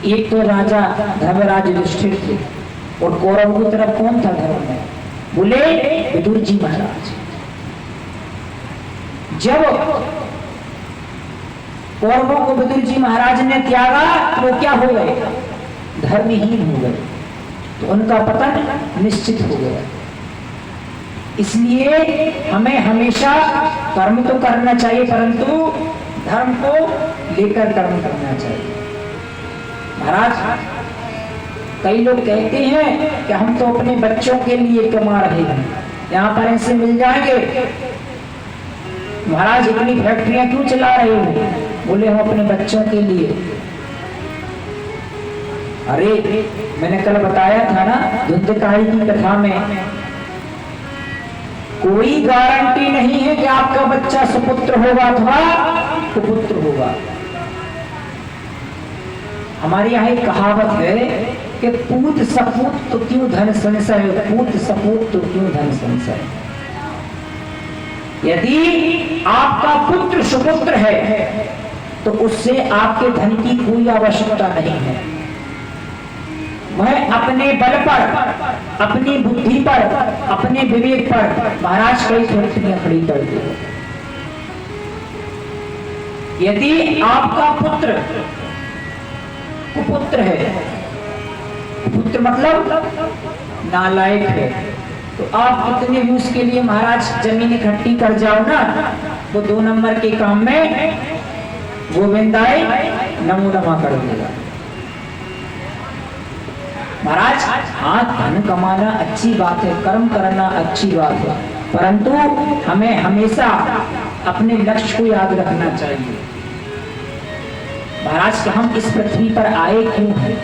एक तो राजा धर्मराज युधिष्ठिर थे और कौरव की तरफ कौन था धर्म में? बोले विदुर जी महाराज। जब कौरवों को विदुर जी महाराज ने त्यागा तो वो क्या हो गए? धर्महीन हो गए, तो उनका पतन निश्चित हो गया। इसलिए हमें हमेशा कर्म तो करना चाहिए, परंतु धर्म को लेकर कर्म करना चाहिए। महाराज, कई लोग कहते हैं कि हम तो अपने बच्चों के लिए कमा रहे हैं, यहाँ पर ऐसे मिल जाएंगे। महाराज इतनी फैक्ट्रियां क्यों चला रहे हो? बोले हम अपने बच्चों के लिए। अरे मैंने कल बताया था ना धुंधकारी की कथा में, कोई गारंटी नहीं है कि आपका बच्चा सुपुत्र होगा अथवा कुपुत्र होगा। हमारे यहाँ एक कहावत है कि पूत सपूत तो क्यों धन संशय, पूत सपूत तो क्यों धन संशय। यदि आपका पुत्र सुपुत्र है तो उससे आपके धन की कोई आवश्यकता नहीं है। वह अपने बल पर, अपनी बुद्धि पर, अपने विवेक पर महाराज कई फैक्ट्रियां खड़ी कर दी। यदि आपका पुत्र कुपुत्र है, कुपुत्र मतलब नालायक है, तो आप कितने भी उसके लिए महाराज जमीन इकट्ठी कर जाओ ना, वो 2 नंबर के काम में गोविंदाय नमो नमः कर देगा। महाराज हाँ, धन कमाना अच्छी बात है, कर्म करना अच्छी बात है, परंतु हमें हमेशा अपने लक्ष्य को याद रखना चाहिए। महाराज कि हम इस पृथ्वी पर आए क्यों हैं?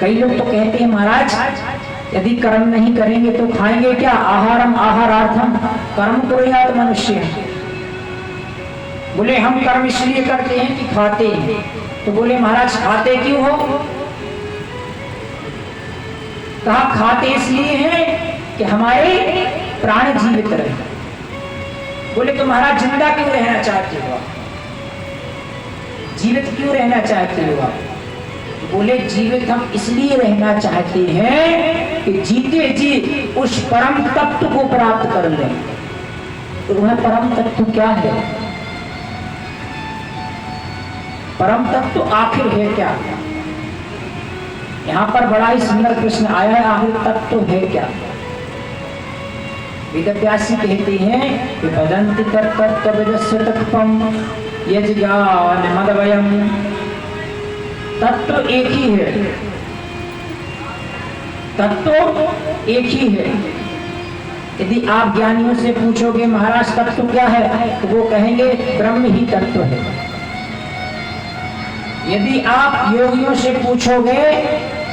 कई लोग तो कहते हैं महाराज यदि कर्म नहीं करेंगे तो खाएंगे क्या? आहारम आहारार्थम कर्म कुर्यात् मनुष्य। बोले हम कर्म इसलिए करते हैं कि खाते हैं। तो बोले महाराज खाते क्यों हो? कहा खाते इसलिए हैं कि हमारे प्राण जीवित रहे। बोले तो महाराज जिंदा क्यों रहना चाहते हो? जीवित क्यों रहना चाहते हो आप? बोले जीवित हम इसलिए रहना चाहते हैं कि जीते जी उस परम तत्व को प्राप्त कर लें। तो वह परम तत्व क्या है? परम तत्व आखिर है क्या? यहाँ पर बड़ा ही सुंदर प्रश्न आया है, आखिर तत्व है क्या? वेदव्यासी कहते हैं कि वदन्ति तत्तत्त्वविदस्य तत्त्वम् यज्ञानमदवयम्। तत्व एक ही है, तत्व एक ही है। यदि आप ज्ञानियों से पूछोगे महाराज तत्व क्या है, तो वो कहेंगे ब्रह्म ही तत्व है। यदि आप योगियों से पूछोगे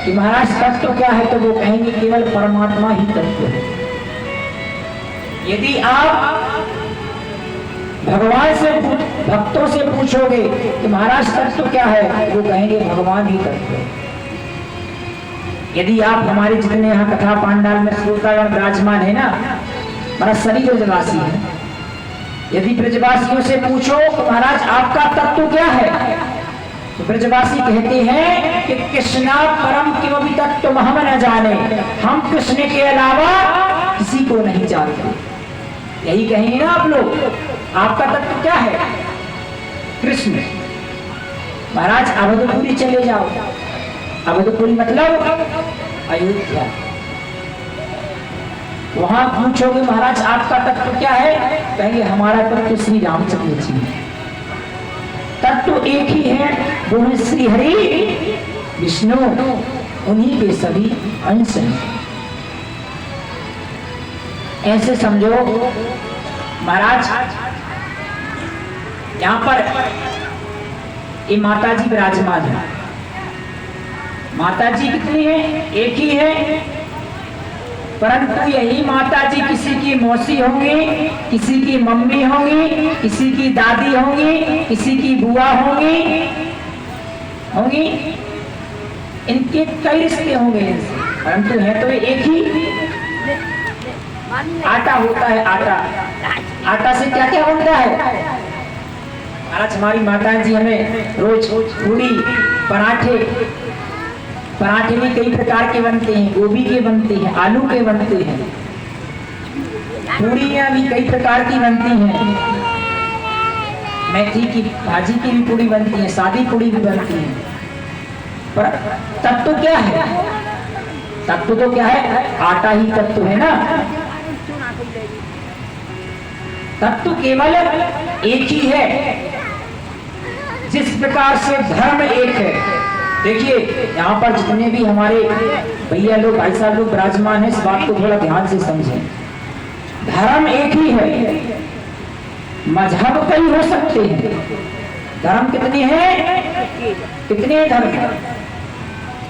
कि महाराज तत्व क्या है, तो वो कहेंगे केवल परमात्मा ही तत्व है। यदि आप भगवान से भक्तों से पूछोगे कि महाराज तत्व क्या है, वो कहेंगे भगवान ही तत्व है। यदि आप हमारे जितने यहाँ कथा पांडाल में श्रोतागण विराजमान है ना, हमारा सभी ब्रजवासी है, यदि ब्रजवासियों से पूछो तो महाराज आपका तत्व क्या है, तो ब्रजवासी कहते हैं कि कृष्णा परम किमपि तत्व हम न जाने, हम कृष्ण के अलावा किसी को नहीं जानते। यही कहेंगे ना आप लोग, आपका तत्व क्या है? कृष्ण। महाराज अवधपुरी चले जाओ, अवधपुरी मतलब अयोध्या, वहां पूछोगे महाराज आपका तत्व क्या है, कहेंगे हमारा तत्व श्री रामचंद्र जी। तत्व एक ही है, वो है श्री हरि विष्णु, उन्हीं के सभी अंश हैं। ऐसे समझो महाराज, यहाँ पर ये माता जी विराजमान है। माता जी कितनी है? एक ही है, परंतु यही माता जी किसी की मौसी होंगी, किसी की मम्मी होंगी, किसी की दादी होंगी, किसी की बुआ होंगी, इनके कई रिश्ते होंगे, परंतु है तो एक ही। आटा होता है, आटा, आटा से क्या क्या बनता है? आज हमारी माता जी हमें रोज पूरी पराठे भी कई प्रकार के बनते हैं, गोभी के बनते हैं, आलू के बनते हैं, पूड़ियाँ भी कई प्रकार की बनती हैं, मेथी की भाजी की भी पूड़ी बनती है, सादी पूड़ी भी बनती है। पर तत्व क्या है? तत्व तो क्या है? आटा ही तत्व है ना। तत्व केवल एक ही है। जिस प्रकार से धर्म एक है, देखिए यहाँ पर जितने भी हमारे भैया लोग, भाई साहब लोग विराजमान है, इस बात को थोड़ा ध्यान से समझें। धर्म एक ही है, मजहब कई हो सकते हैं। धर्म कितने हैं? कितने धर्म?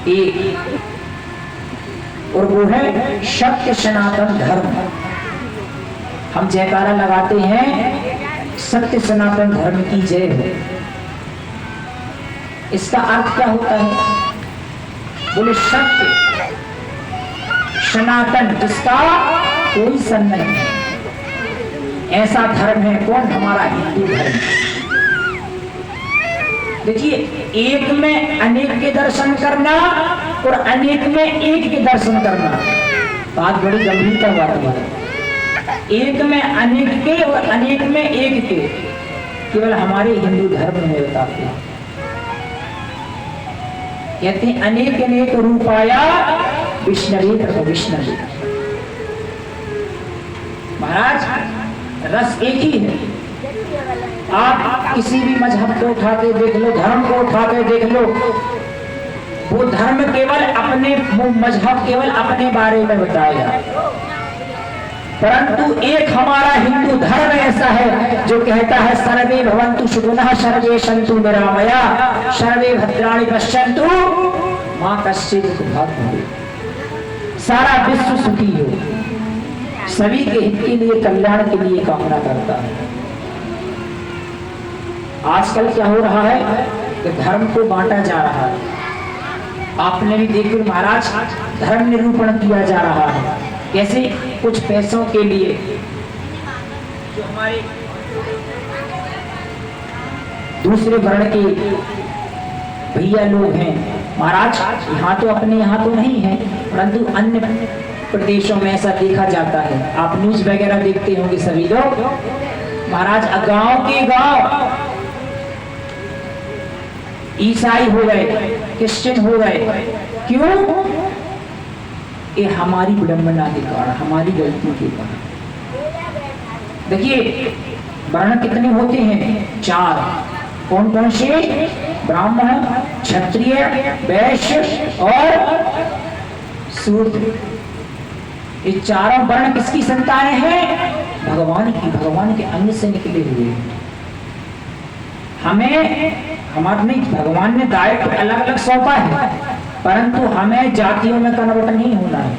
एक, और वो है सत्य सनातन धर्म। हम जयकारा लगाते हैं सत्य सनातन धर्म की जय हो। इसका अर्थ क्या होता है? बोले सत्य सनातन, जिसका कोई सन नहीं, ऐसा धर्म है कौन? हमारा हिंदू धर्म। देखिए, एक में अनेक के दर्शन करना और अनेक में एक के दर्शन करना, बात बड़ी गंभीरता बात है। एक में अनेक के और अनेक में एक के, केवल हमारे हिंदू धर्म में बताते हैं। कहते हैं अनेक अनेक रूपाया विष्णवे तथा विष्णवे। महाराज, रस एक ही है। आप किसी भी मजहब को उठा के देख लो, धर्म को उठा के देख लो, वो धर्म केवल अपने, वो मजहब केवल अपने बारे में बताएगा। परंतु एक हमारा हिंदू धर्म ऐसा है जो कहता है सर्वे भवन्तु सुखिनः सर्वे सन्तु निरामया सर्वे भद्राणि पश्यन्तु मा कश्चित् दुःखभाग् भवेत्। सारा विश्व सुखी हो, सभी के हित के लिए, कल्याण के लिए कामना करता है। आजकल क्या हो रहा है कि धर्म को बांटा जा रहा है। आपने भी देखो महाराज, धर्म निरूपण किया जा रहा है। कैसे? कुछ पैसों के लिए। जो हमारे दूसरे वर्ण के भैया लोग हैं महाराज, यहाँ तो अपने यहाँ तो नहीं है, परंतु अन्य प्रदेशों में ऐसा देखा जाता है। आप न्यूज वगैरह देखते होंगे सभी लोग महाराज, गांव के गांव ईसाई हो गए, क्रिश्चियन हो गए। क्यों? ये हमारी विडंबना के कारण, हमारी गलती के कारण। देखिए, वर्ण कितने होते हैं? 4। कौन कौन से? ब्राह्मण, क्षत्रिय, वैश्य और शूद्र। ये चारों वर्ण किसकी संतानें हैं? भगवान की, भगवान के अंग से निकले हुए। हमारे नहीं, भगवान ने दायित्व अलग अलग सौंपा है, परंतु हमें जातियों में कन्वर्ट नहीं होना है।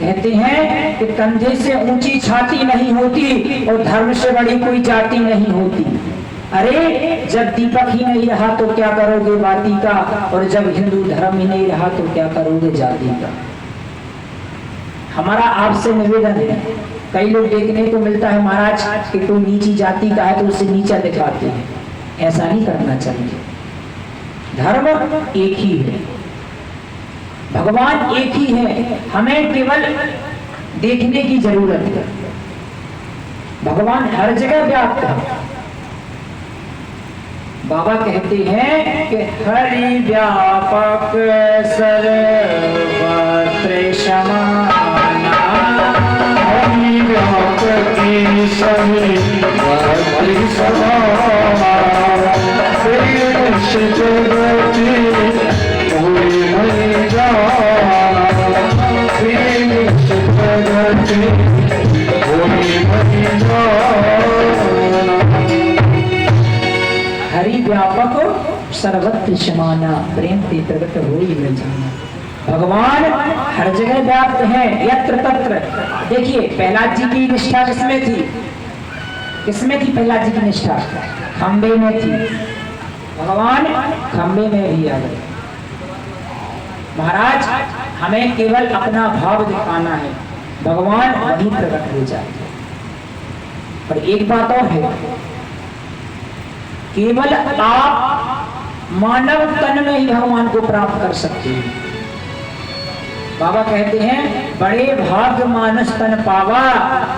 कहते हैं कि कंधे से ऊंची छाती नहीं होती और धर्म से बड़ी कोई जाति नहीं होती। अरे, जब दीपक ही नहीं रहा तो क्या करोगे बाती का, और जब हिंदू धर्म ही नहीं रहा तो क्या करोगे जाति का। हमारा आपसे निवेदन है, कई लोग देखने को मिलता है महाराज कि कोई नीची जाति का है तो उसे नीचा दिखाते हैं। ऐसा नहीं करना चाहिए। धर्म एक ही है, भगवान एक ही है, हमें केवल देखने की जरूरत है। भगवान हर जगह व्याप्त है। बाबा कहते हैं कि हरि व्यापक सर्वत्र समाना, हरि व्यापक सर्वत्र समाना, जगति कोई नहीं जाना, जगति कोई नहीं जाना। हरि व्यापक सर्वत्र समाना, प्रेम से प्रकट हो ही न जाना। भगवान हर जगह व्याप्त है, यत्र तत्र। देखिए, प्रहलाद जी की निष्ठा किसमें थी? किसमें थी प्रहलाद जी की निष्ठा? खंबे में थी। भगवान खंबे में भी आ गए। महाराज, हमें केवल अपना भाव दिखाना है, भगवान वहीं प्रकट हो जाएगा। पर एक बात और है, केवल आप मानव तन में ही भगवान को प्राप्त कर सकते हैं। बाबा कहते हैं बड़े भाग्य मानस तन पावा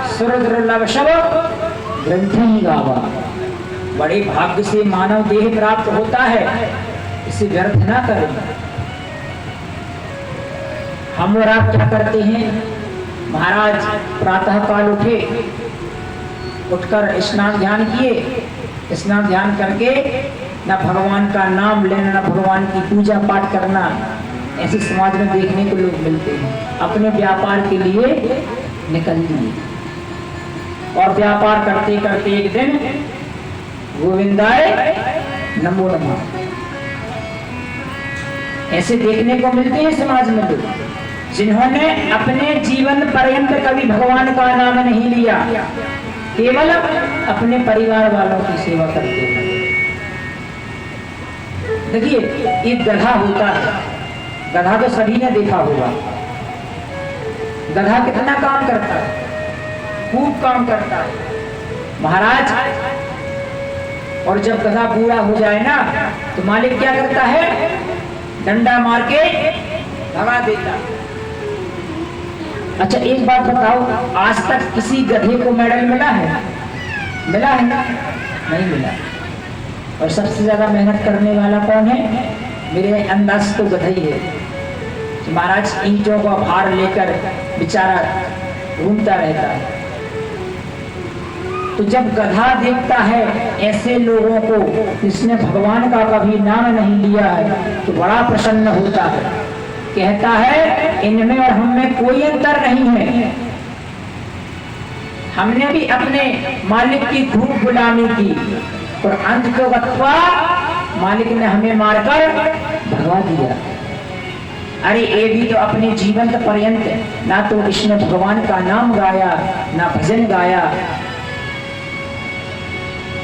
सुर दुर्लभ शब ग्रंथि गावा। बड़े भाग्य से मानव देह प्राप्त होता है, इसे व्यर्थ ना करें। हम और आप क्या करते हैं? महाराज प्रातः काल उठे, उठकर स्नान ध्यान किए, स्नान ध्यान करके ना भगवान का नाम लेना, ना भगवान की पूजा पाठ करना, ऐसे समाज में देखने को लोग मिलते हैं। अपने व्यापार के लिए निकल दिए और व्यापार करते करते एक दिन गोविंदाय नमो नमः ऐसे देखने को मिलते हैं समाज में लोग, जिन्होंने अपने जीवन पर्यंत कभी भगवान का नाम नहीं लिया, केवल अपने परिवार वालों की सेवा करते हैं। देखिए एक गधा होता है, गधा तो सभी ने देखा होगा। गधा कितना काम करता है, खूब काम करता है महाराज। और जब गधा बूढ़ा हो जाए ना तो मालिक क्या करता है? डंडा मार के भगा देता। अच्छा एक बात बताओ, आज तक किसी गधे को मेडल मिला है? मिला है ना? नहीं मिला। और सबसे ज्यादा मेहनत करने वाला कौन है? मेरे अंदाज तो गधा ही है। तो महाराज ईंटों का भार लेकर बेचारा घूमता रहता है। तो जब गधा देखता है ऐसे लोगों को जिसने भगवान का कभी नाम नहीं लिया है तो बड़ा प्रसन्न होता है। कहता है इनमें और हम में कोई अंतर नहीं है, हमने भी अपने मालिक की खूब गुलामी की और अंत को बतवा मालिक ने हमें मारकर भगा दिया। अरे ये भी तो अपने जीवन पर्यंत ना तो इसने भगवान का नाम गाया ना भजन गाया।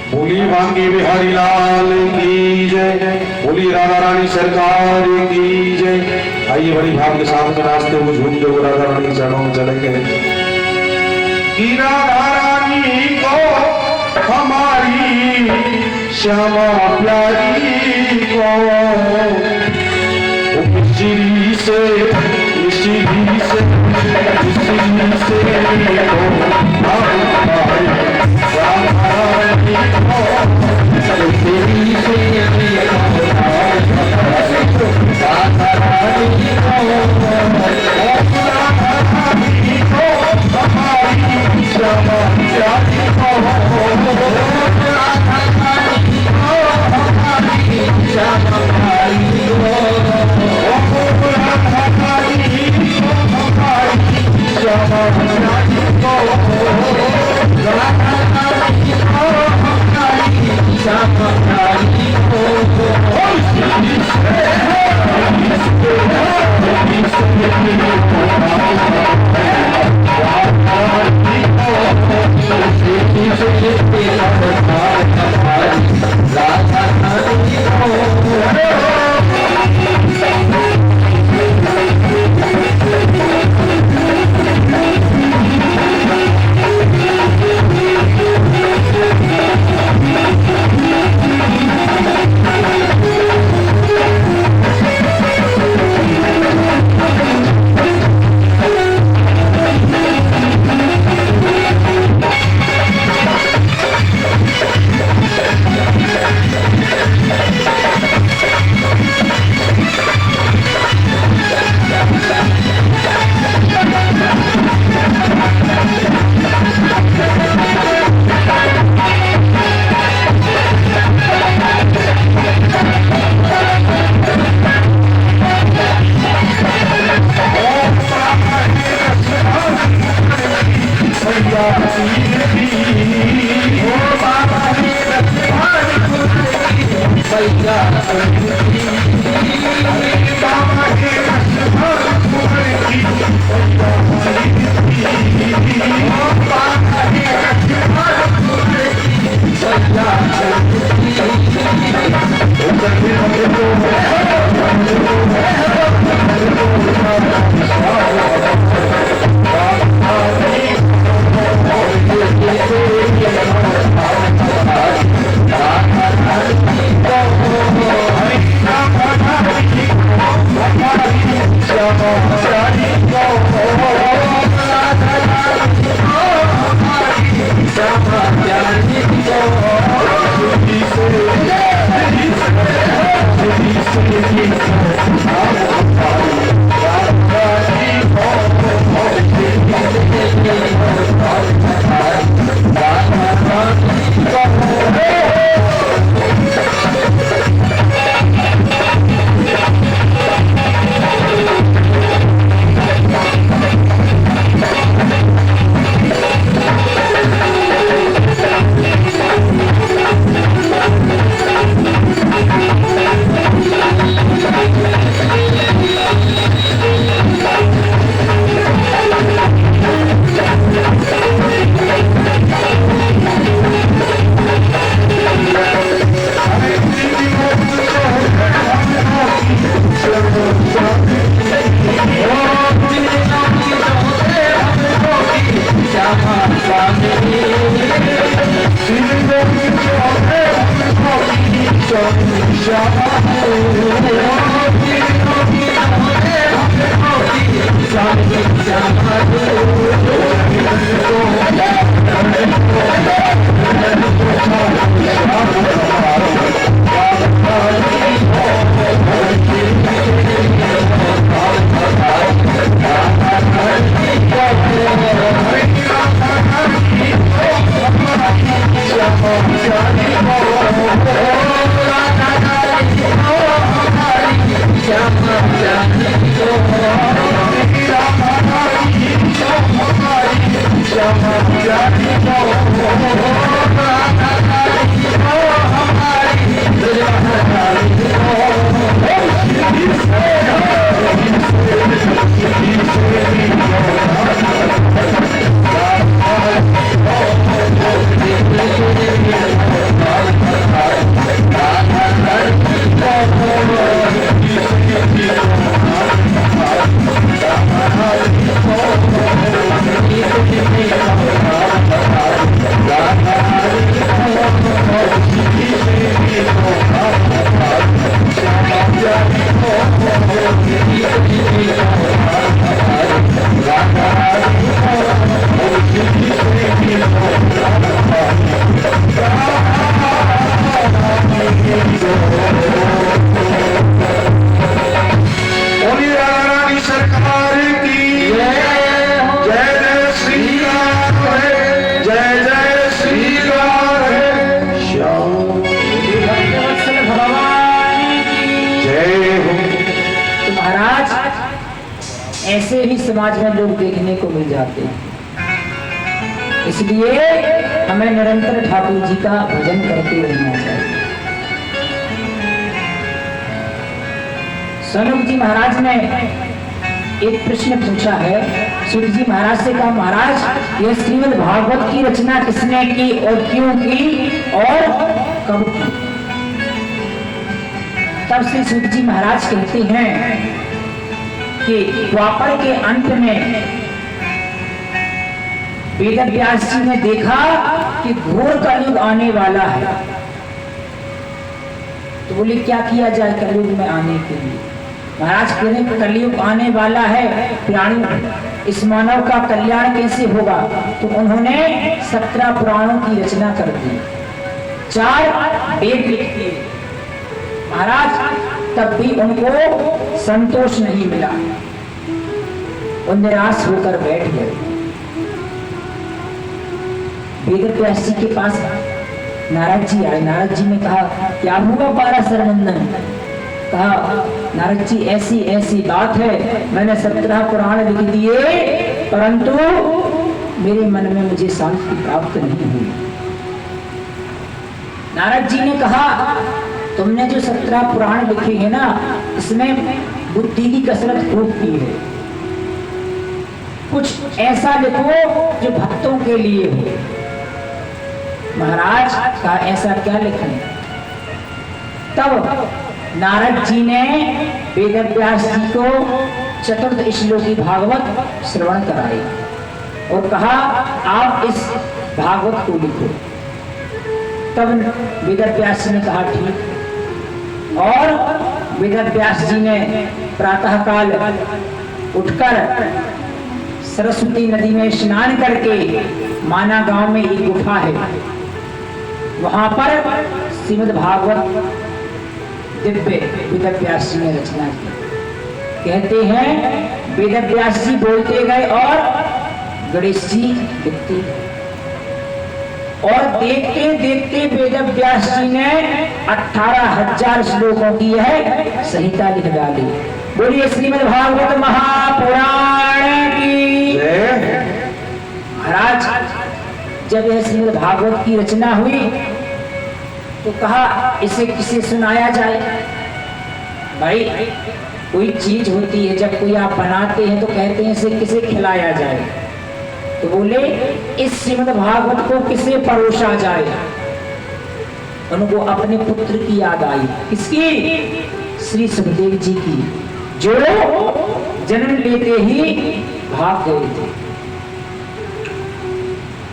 बोली बांके बिहारी लाल की जय, बोली राधा रानी सरकार की जय। आइए बड़ी भाव के साथ में नाचते हुए झूमते हुए राधा रानी चरणों में चलेंगे। कि राधा रानी को हमारी श्यामा प्यारी को श्री से श्री से बोली राधा रानी सरकार की जय जय श्री राम है, जय जय श्री राम है। श्याम भगवान की जय हो। तो महाराज ऐसे ही समाज में लोग देखने को मिल जाते हैं, इसलिए हमें निरंतर ठाकुर जी का भजन करते रहना चाहिए। सनक जी महाराज ने एक प्रश्न पूछा है, सूत जी महाराज से कहा, महाराज यह श्रीमद् भागवत की रचना किसने की और क्यों की और कब की? तब से सूत जी महाराज कहते हैं कि द्वापर के अंत में वेद व्यास जी ने देखा कि घोर कलयुग आने वाला है, तो बोले क्या किया जाए कलयुग में आने के लिए? महाराज कह रहे हैं कलयुग आने वाला है, प्राणी इस मानव का कल्याण कैसे होगा? तो उन्होंने 17 पुराणों की रचना कर दी, 4 वेद लिख दिए। महाराज तब भी उनको संतोष नहीं मिला, वो निराश होकर बैठ गए। वेद व्यास जी के पास नारद जी आए। नारद जी ने कहा क्या हुआ पाराशरनंदन? कहा नारद जी ऐसी ऐसी बात है, मैंने 17 पुराण लिख दिए परंतु मेरे मन में मुझे शांति प्राप्त नहीं हुई। नारद जी ने कहा तुमने जो 17 पुराण लिखे हैं ना, इसमें बुद्धि की कसरत खूब की है, कुछ ऐसा लिखो जो भक्तों के लिए हो। महाराज का ऐसा क्या लिखें? तब नारद जी ने वेद व्यास जी को चतुर्थ श्लोकी भागवत श्रवण कराई और कहा आप इस भागवत को लिखो। तब वेद व्यास जी ने कहा ठीक, और वेद व्यास जी ने प्रातः काल उठकर सरस्वती नदी में स्नान करके, माना गांव में एक गुफा है, वहां पर श्रीमद् भागवत दिव्य वेद व्यास जी ने रचना की। कहते हैं वेद व्यास जी बोलते गए और गणेश जी लिखते गए, और देखते देखते वेद व्यास जी ने 18,000 श्लोकों की है संहिता लिख डाली। बोलिए श्रीमद् भागवत महापुराण की। महाराज जब यह श्रीमद् भागवत की रचना हुई तो कहा इसे किसे सुनाया जाए? भाई कोई चीज होती है जब कोई आप बनाते हैं तो कहते हैं इसे किसे खिलाया जाए, तो बोले इस श्रीमद् भागवत को किसे परोसा जाए? उनको अपने पुत्र की याद आई। किसकी? श्री सुखदेव जी की, जो जन्म लेते ही भाग गए थे।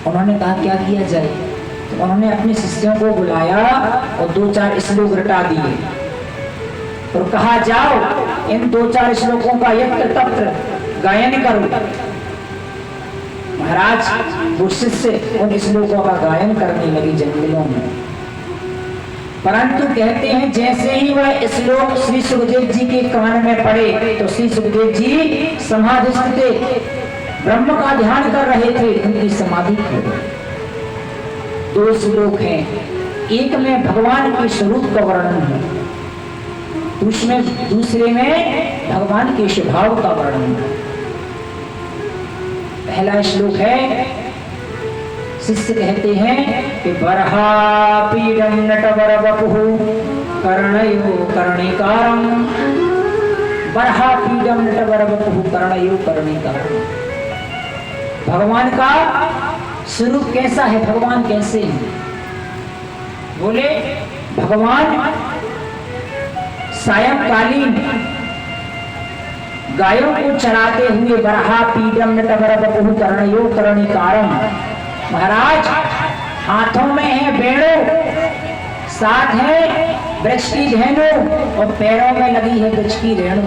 उन्होंने कहा क्या किया जाए? तो उन्होंने अपने शिष्यों को बुलाया और 2-4 श्लोक रटा दिए। और कहा जाओ इन 2-4 श्लोकों का यत्र तत्र गायन करो। महाराज वो शिष्य उन श्लोकों का गायन करने लगी जंगलों में। परंतु कहते हैं जैसे ही वह श्लोक श्री सुखदेव जी के कान में पड़े तो श्री सुखदेव जी समाधिस्थ थे, ब्रह्म का ध्यान कर रहे थे, उनकी समाधि खो गई। 2 श्लोक हैं, एक में भगवान के स्वरूप का वर्णन है, दूसरे में भगवान के स्वभाव का वर्णन है। पहला श्लोक है, शिष्य कहते हैं कि बरहा पीडम नटवर वपुः कर्णयो कर्णिकारम। बरहा पीडम नटवर वपुः कर्णयो कर्णिकारम। भगवान का स्वरूप कैसा है, भगवान कैसे है? बोले भगवान सायंकालीन गायों को चराते हुए बरहा पीडम नटवर वपुः कर्णयो कर्णिकारम। महाराज हाथों में है बेड़ो, साथ है वृक्ष की धेनु और पैरों में लगी है वृक्ष की रेणु।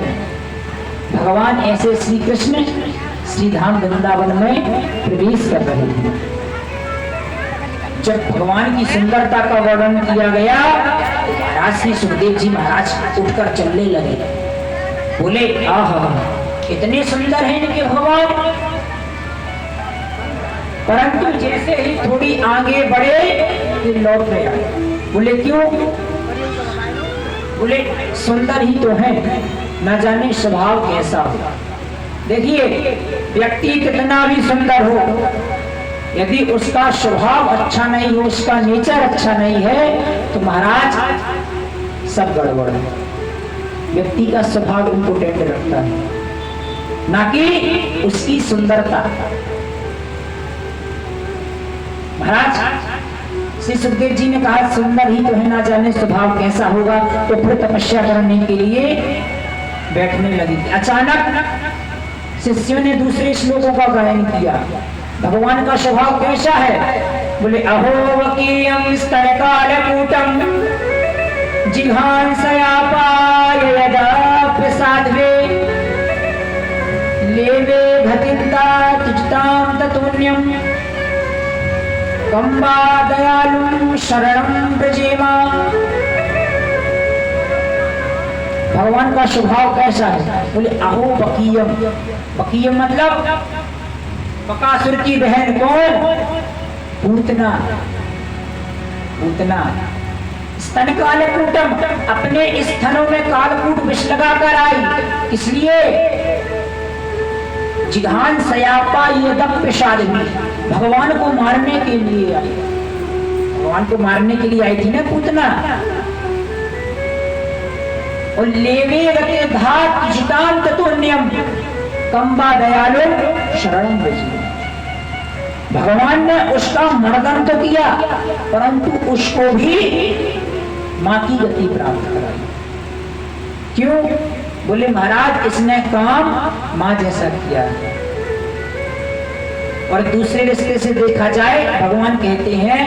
भगवान ऐसे श्री कृष्ण श्री धाम वृंदावन में प्रवेश कर रहे हैं। जब भगवान की सुंदरता का वर्णन किया गया तो महाराज श्री सुखदेव जी महाराज उठकर चलने लगे। बोले आहा कितने सुंदर हैं इनके भगवान। परंतु जैसे ही थोड़ी आगे बढ़े तो लौट गया। बोले क्यों? बोले सुंदर ही तो है, न जाने स्वभाव कैसा हो। देखिए व्यक्ति कितना भी सुंदर हो, यदि उसका स्वभाव अच्छा नहीं हो, उसका नेचर अच्छा नहीं है तो महाराज सब गड़बड़ है। व्यक्ति का स्वभाव इम्पोर्टेंट रखता है, ना कि उसकी सुंदरता। महाराज श्री सुखदेव जी ने कहा सुंदर ही तो है, ना जाने स्वभाव कैसा होगा। तो फिर तपस्या करने के लिए बैठने लगी। अचानक शिष्यों ने दूसरे श्लोकों का गायन किया। भगवान का स्वभाव कैसा है? बोले अहो वकीयम स्तनकालकूटम जिघांसयापाय यदा प्रसादवे लेवे घतिन्ता तुजताम ततुन्यम कंबा दयालु शरणं ब्रजेमा। भगवान का स्वभाव कैसा है? बोले अहो बकीयम। बकीयम मतलब बकासुर की बहन कौन? पूतना। पूतना स्तन कालकूटम, अपने स्तनों में कालकूट विष लगाकर आई। इसलिए जिघान सयापा यदप प्रसादमी, भगवान को मारने के लिए आई। भगवान को मारने के लिए आई थी ना पूतना। और लेवे रते धात जिताम ततुन्यम कंबा दयालु शरणं ब्रजेमा। भगवान ने उसका मर्दन तो किया परंतु उसको भी मां की गति प्राप्त कराई। क्यों? बोले महाराज इसने काम मां जैसा किया है। और दूसरे रिश्ते से देखा जाए, भगवान कहते हैं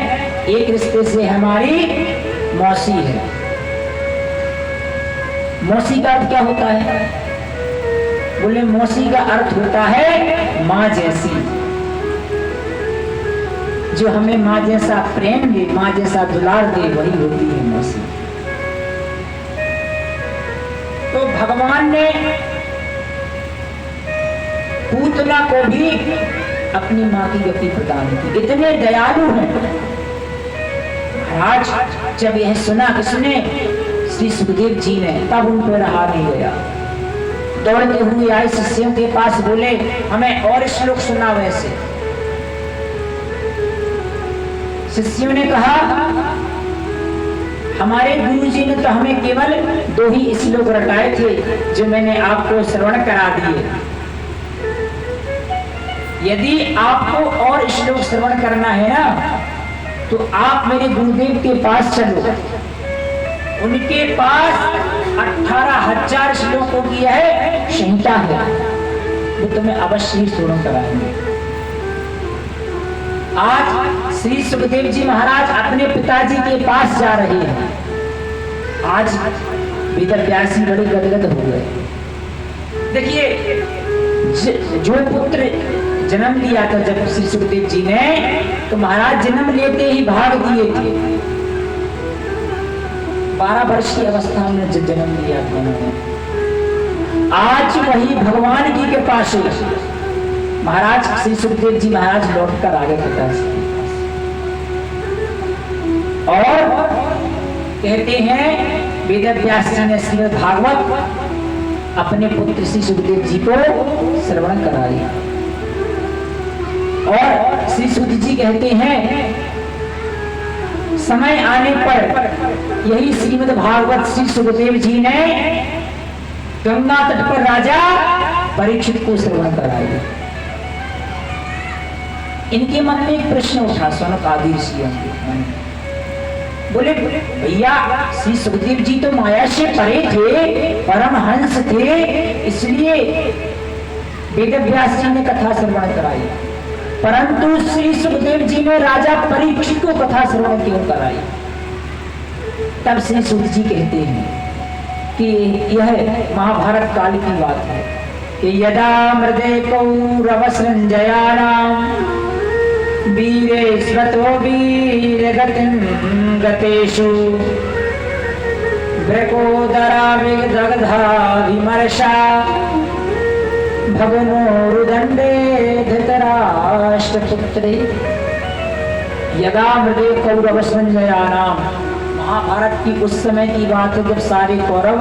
एक रिश्ते से हमारी मौसी है। मौसी का अर्थ क्या होता है? बोले मौसी का अर्थ होता है मां जैसी, जो हमें मां जैसा प्रेम दे, मां जैसा दुलार दे, वही होती है मौसी। तो भगवान ने पूतना को भी अपनी मां की गति प्रदान की। इतने दयालु हैं। महाराज जब यह सुना किसने? श्री सुखदेव जी ने, तब उन पर रहा नहीं गया। दौड़ते हुए आए शिष्यों के पास, बोले हमें और श्लोक सुना। वैसे शिष्यों ने कहा हमारे गुरु जी ने तो हमें केवल 2 ही श्लोक रटाए थे जो मैंने आपको श्रवण करा दिए। यदि आपको और श्लोक श्रवण करना है ना तो आप मेरे गुरुदेव के पास चलो। उनके पास 18,000 श्लोकों की है संहिता है, वो तुम्हें अवश्य श्रवण कराएंगे। आज श्री सुखदेव जी महाराज अपने पिताजी के पास जा रहे हैं। आज वेदव्यास जी बड़े गदगद हो गए। देखिए जो पुत्र जन्म लिया था जब श्री सुखदेव जी ने, तो महाराज जन्म लेते ही भाग दिए थे। 12 वर्ष की अवस्था में जन्म लिया था उन्होंने। आज वही भगवान की कृपा से महाराज श्री सुखदेव जी महाराज लौट कर आ गए पिताजी और कहते हैं वेदव्यास जी ने श्रीमद् भागवत अपने पुत्र श्री सुखदेव जी को श्रवण कराया और श्री सुख जी कहते हैं समय आने पर यही श्रीमद् भागवत श्री सुखदेव जी ने गंगा तट पर राजा परीक्षित को श्रवण कराया। इनके मन में एक प्रश्न उठा, सौनक आदि ऋषियों के बोले भैया श्री सुखदेव जी तो माया से परे थे, परमहंस थे, इसलिए वेदव्यास जी ने कथा श्रवण कराई, परंतु श्री सुखदेव जी ने राजा परीक्षित को कथा श्रवण क्यों कराई? तब श्री सुख जी कहते हैं कि यह महाभारत काल की बात है कि यदा मृदे कौरव संजयानाम वीरे स्वतो वीरगतिं गतेषु ब्रकोदरा विदग्धा विमर्शा भगनो रुदंडे धृतराष्ट्रपुत्रे। यदा मृदे कौरव संजयानाम, महाभारत की उस समय की बात है जब सारे कौरव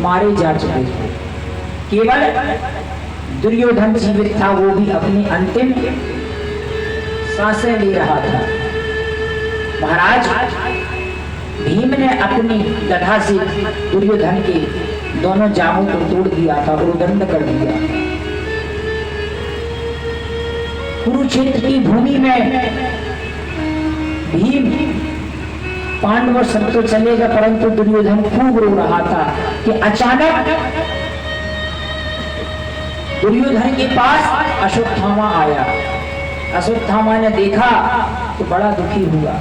मारे जा चुके थे, केवल दुर्योधन जीवित था, वो भी अपनी अंतिम सांसें ले रहा था। महाराज भीम ने अपनी गदा से दुर्योधन के दोनों जांघों को तोड़ दिया था, उद्दंड कर दिया। कुरुक्षेत्र की भूमि में भीम पांडवों सब तो चलेगा, परंतु दुर्योधन खूब रो रहा था कि अचानक दुर्योधन के पास अश्वत्थामा आया। अश्वत्थामा ने देखा तो बड़ा दुखी हुआ,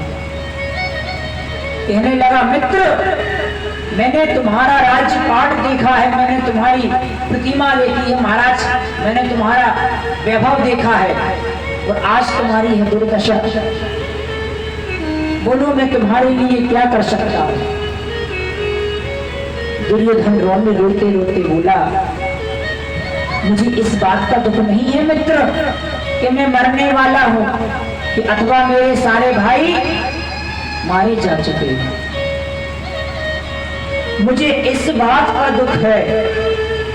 कहने लगा मित्र, मैंने तुम्हारा राज्यपाट देखा है, मैंने तुम्हारी प्रतिमा देखी है महाराज, मैंने तुम्हारा वैभव देखा है और आज तुम्हारी है दुर्दशा। बोलो मैं तुम्हारे लिए क्या कर सकता हूं? दुर्योधन रोते रोते बोला, मुझे इस बात का दुख नहीं है मित्र कि मैं मरने वाला हूं कि अथवा मेरे सारे भाई मारे जा चुके हैं। मुझे इस बात का दुख है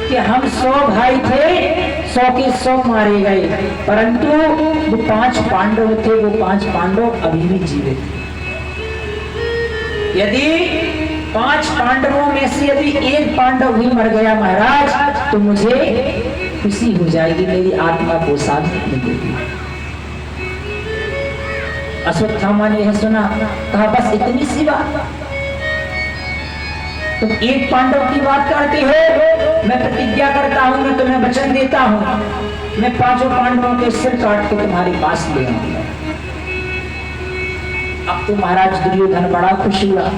कि हम 100 भाई थे, 100 के 100 मारे गए, परंतु वो 5 पांडव थे, वो 5 पांडव अभी भी जीवित। यदि 5 पांडवों में से यदि एक पांडव भी मर गया महाराज, तो मुझे खुशी हो जाएगी, मेरी आत्मा को शांति मिलेगी। अश्वत्थामा ने यह सुना, कहा बस इतनी सी बात, तुम एक पांडव की बात करते हो, मैं प्रतिज्ञा करता हूं, मैं तुम्हें वचन देता हूं, मैं 5 पांडवों के सिर काट के तुम्हारे पास ले आऊंगा। अब तो महाराज दुर्योधन बड़ा खुश हुआ,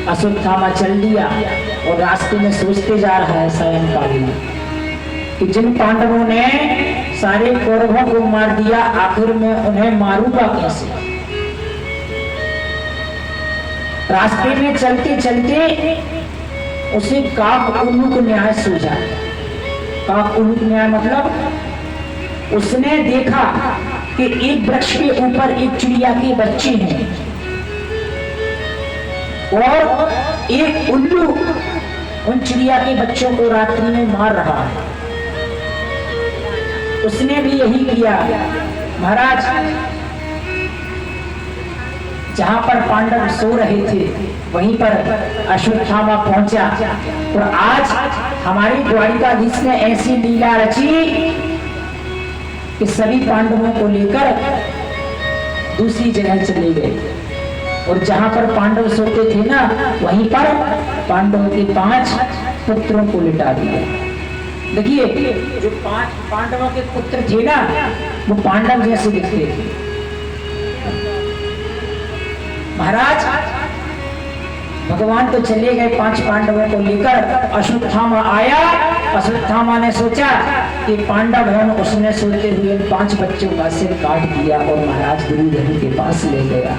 अश्वत्थामा चल दिया और रास्ते में सोचते जा रहा है सायंकाल में कि जिन पांडवों ने सारे कौरवों को मार दिया, आखिर में उन्हें मारूंगा कैसे? रास्ते में चलते चलते उसे काक उल्लूक न्याय सूझा। काक उल्लूक न्याय मतलब उसने देखा कि एक वृक्ष के ऊपर एक चिड़िया के बच्चे हैं और एक उल्लू उन चिड़िया के बच्चों को रात्रि में मार रहा है। उसने भी यही किया। महाराज जहां पर पांडव सो रहे थे वहीं पर अश्वत्थामा पहुंचा और आज हमारी द्वारिकाधीश ने ऐसी लीला रची कि सभी पांडवों को लेकर दूसरी जगह चले गए और जहां पर पांडव सोते थे ना, वहीं पर पांडवों के 5 पुत्रों को लिटा दिया। देखिए जो 5 पांडवों के पुत्र थे ना, वो पांडव जैसे दिखते थे। महाराज भगवान तो चले गए 5 पांडवों को लेकर। अश्वत्थामा आया। अश्वत्थामा ने सोचा कि पांडव है, उसने सोचते हुए 5 बच्चों का सिर काट दिया और महाराज दुर्योधन के पास ले गया।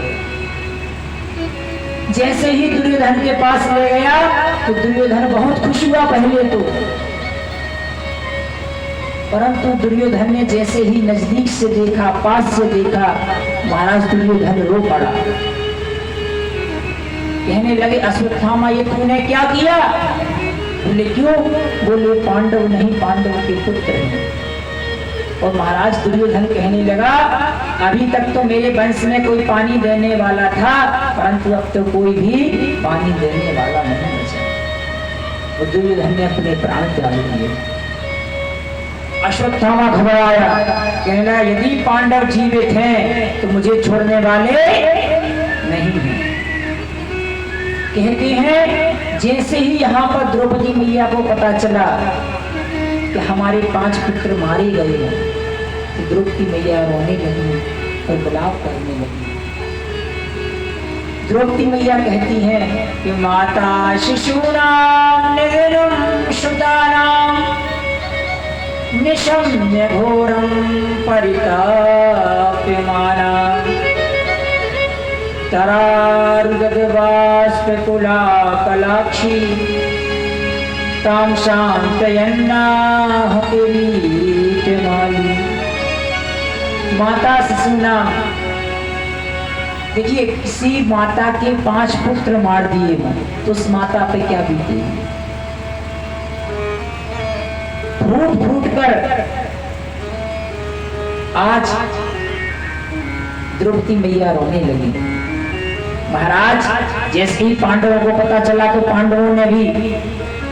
जैसे ही दुर्योधन के पास ले गया तो दुर्योधन बहुत खुश हुआ पहले तो, परंतु दुर्योधन ने जैसे ही नजदीक से देखा, पास से देखा, महाराज दुर्योधन रो पड़ा। कहने लगे अश्वत्थामा ये तूने क्या किया? बोले क्यों? बोले पांडव नहीं, पांडव के पुत्र हैं। और महाराज दुर्योधन कहने लगा अभी तक तो मेरे वंश में कोई पानी देने वाला था, परंतु अब तो कोई भी पानी देने वाला नहीं बचा। और दुर्योधन ने अपने प्राण त्याग दिए। अश्वत्थामा घबराया, कहने लगा यदि पांडव जीवित हैं तो मुझे छोड़ने वाले नहीं हैं। कहते हैं जैसे ही यहाँ पर द्रौपदी मैया को पता चला कि हमारे 5 पुत्र मारे गए हैं, तो द्रौपदी मैया रोने लगी और विलाप करने लगी। द्रौपदी मैया कहती हैं कि माता शिशूनां निधनं श्रुतानां निशम्य घोरं परिताप्यमाना तरारुदबाष्पकुला कलाक्षी तां शान्तयन्नाह किरीटमाली। माता शिशूनां, देखिए किसी माता के 5 पुत्र मार दिए तो उस माता पे क्या बीतेगी? फूट फूट कर आज द्रौपदी मैया रोने लगी। महाराज जैसे ही पांडवों को पता चला तो पांडवों ने भी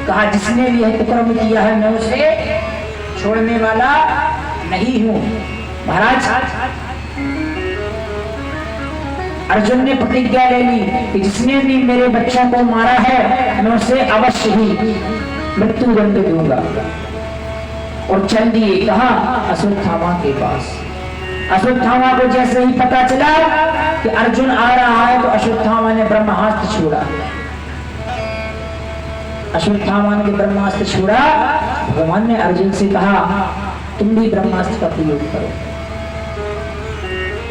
कहा जिसने भी यह कुकर्म किया है मैं उसे छोड़ने वाला नहीं हूं। महाराज अर्जुन ने प्रतिज्ञा ले ली कि जिसने भी मेरे बच्चों को मारा है मैं उसे अवश्य ही मृत्यु दंड दूंगा। और चल दिए कहा? अश्वत्थामा के पास। अश्वत्थामा को जैसे ही पता चला कि अर्जुन आ रहा है तो अश्वत्थामा ने ब्रह्मास्त्र छोड़ा। अश्वत्थामा ने ब्रह्मास्त्र छोड़ा। भगवान ने अर्जुन से कहा तुम भी ब्रह्मास्त्र का प्रयोग करो।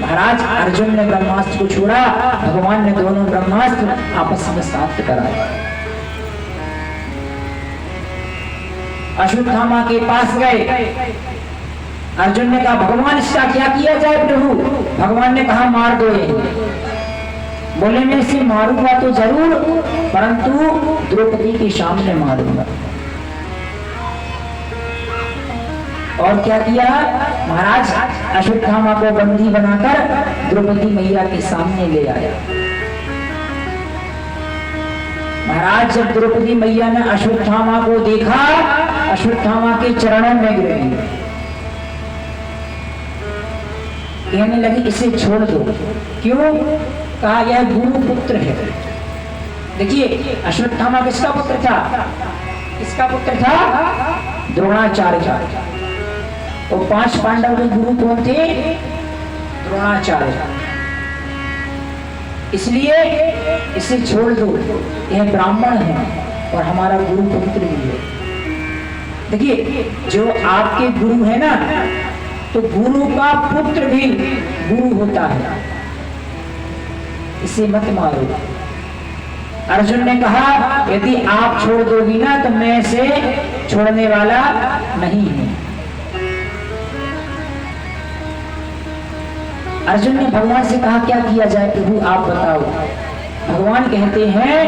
महाराज अर्जुन ने ब्रह्मास्त्र को छोड़ा। भगवान ने दोनों ब्रह्मास्त्र आपस में साथ कराए। अश्वत्थामा के पास गए। अर्जुन ने कहा भगवान इसका क्या किया जाए प्रभु? भगवान ने कहा मार दो ये। बोले मैं इसे मारूंगा तो जरूर, परंतु द्रौपदी के सामने मारूंगा। और क्या किया? महाराज अश्वत्थामा को बंदी बनाकर द्रौपदी मैया के सामने ले आया। महाराज जब द्रौपदी मैया ने अश्वत्थामा को देखा, अश्वत्थामा के चरणों में गिर गई। कहने लगी इसे छोड़ दो। क्यों? कहा यह गुरु पुत्र है। देखिए अश्वत्थामा किसका पुत्र था? किसका पुत्र था? द्रोणाचार्य का। और 5 पांडव के गुरु कौन थे? द्रोणाचार्य। इसलिए इसे छोड़ दो, यह ब्राह्मण है और हमारा गुरु पुत्र भी है। देखिए जो आपके गुरु है ना, तो गुरु का पुत्र भी गुरु होता है। इसे मत मारो। अर्जुन ने कहा यदि आप छोड़ दोगी ना तो मैं इसे छोड़ने वाला नहीं हूं। अर्जुन ने भगवान से कहा क्या किया जाए प्रभु आप बताओ। भगवान कहते हैं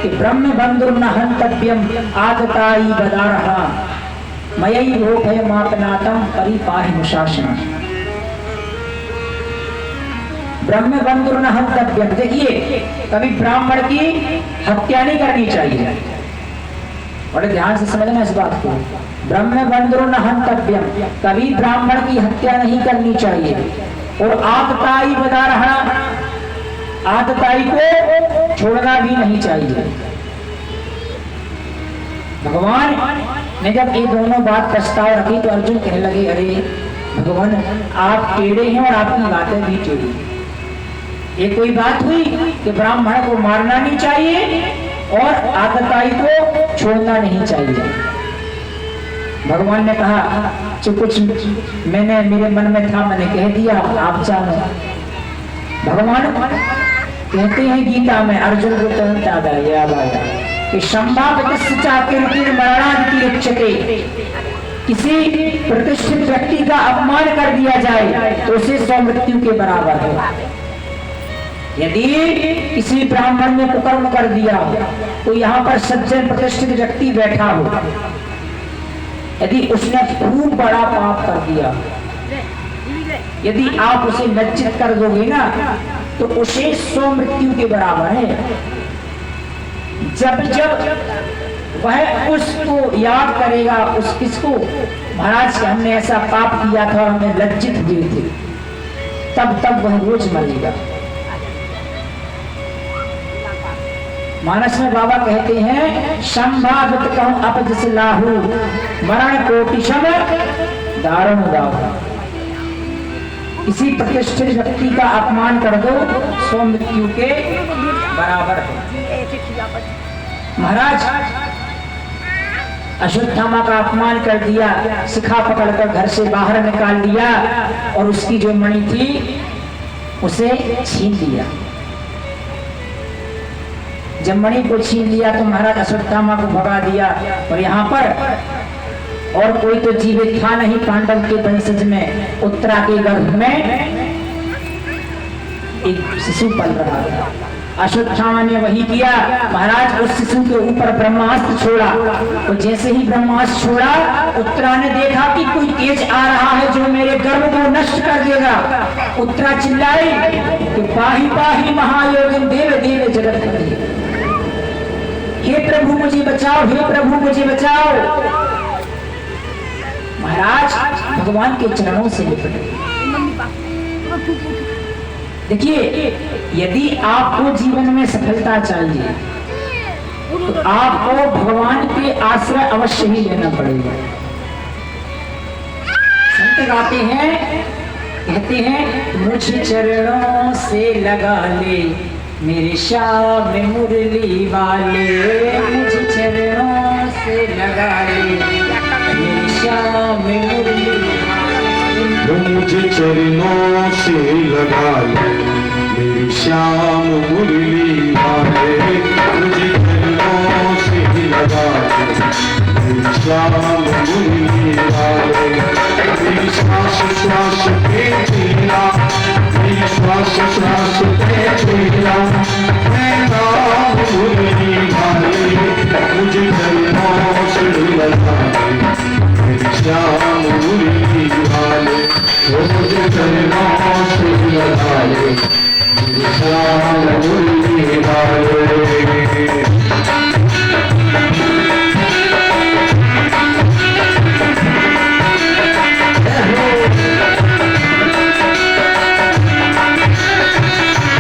कि ब्रह्म बंधुर न हंतव्यम आदताई बदारहा मयि भय मापनातम परिपाहि शासन। ब्रह्म बंधुर न हंतव्यम, देखिए कभी ब्राह्मण की हत्या नहीं करनी चाहिए। बड़े ध्यान से समझना इस बात को। ब्रह्म बंधुर न हंतव्यम, कभी ब्राह्मण की हत्या नहीं करनी चाहिए। और आतताई बता रहा, आतताई को छोड़ना भी नहीं चाहिए। भगवान ने जब ये दोनों बात प्रस्ताव रखी तो अर्जुन कहने लगे अरे भगवान आप टेढ़े हैं और आपकी बातें भी टेढ़ी। ये कोई बात हुई कि ब्राह्मण को मारना नहीं चाहिए और आतताई को छोड़ना नहीं चाहिए। भगवान ने कहा जो कुछ मैंने मेरे मन में था मैंने कह दिया, आप जानो। भगवान कहते हैं गीता में, अर्जुन को तुरंत याद आया कि संभावतस्चा कीर्तिर् मरणादि रक्षते, किसी प्रतिष्ठित व्यक्ति का अपमान कर दिया जाए तो उसे 100 मृत्यु के बराबर है। यदि किसी ब्राह्मण ने कुकर्म कर दिया तो यहाँ पर सज्जन प्रतिष्ठित व्यक्ति बैठा हो, यदि उसने खूब बड़ा पाप कर दिया, यदि आप उसे लज्जित कर दोगे ना तो उसे 100 मृत्यु के बराबर है। जब जब वह उसको याद करेगा, उस किसको, महाराज हमने ऐसा पाप किया था और हमें लज्जित हुए थे, तब तब वह रोज मरेगा। मानस में बाबा कहते हैं संभावित कहूं अपजस लाहू मरण कोटिशम दारुण दाऊ। किसी प्रतिष्ठित व्यक्ति का अपमान कर दो 100 मृत्यु के बराबर है। महाराज अश्वत्थामा का अपमान कर दिया, शिखा पकड़कर घर से बाहर निकाल दिया और उसकी जो मणि थी उसे छीन लिया। जब मणि को छीन लिया तो महाराज अश्वत्थामा को भगा दिया। और यहाँ पर और कोई तो जीवित था नहीं पांडव के वंशज में, उत्तरा के गर्भ में एक शिशु पल रहा था। अश्वत्थामा ने वही किया, महाराज उस शिशु के ऊपर ब्रह्मास्त्र छोड़ा। तो जैसे ही ब्रह्मास्त्र छोड़ा, उत्तरा ने देखा कि कोई तेज आ रहा है जो मेरे गर्भ को नष्ट कर देगा। उत्तरा चिल्लाई कि पाही पाही महायोगिन देव देव जगत, हे प्रभु मुझे बचाओ, हे प्रभु मुझे बचाओ। महाराज भगवान के चरणों से लिपट गए। देखिए, यदि आपको जीवन में सफलता चाहिए तो आपको भगवान के आश्रय अवश्य ही लेना पड़ेगा। संत गाते हैं, कहते हैं मुझे चरणों से लगा ले मेरे श्याम मुरली वाले, मुझे चरणों से लगा ले मेरे श्याम मुरली वाले, मुझे चरणों से लगा ले मेरे श्याम मुरली वाले।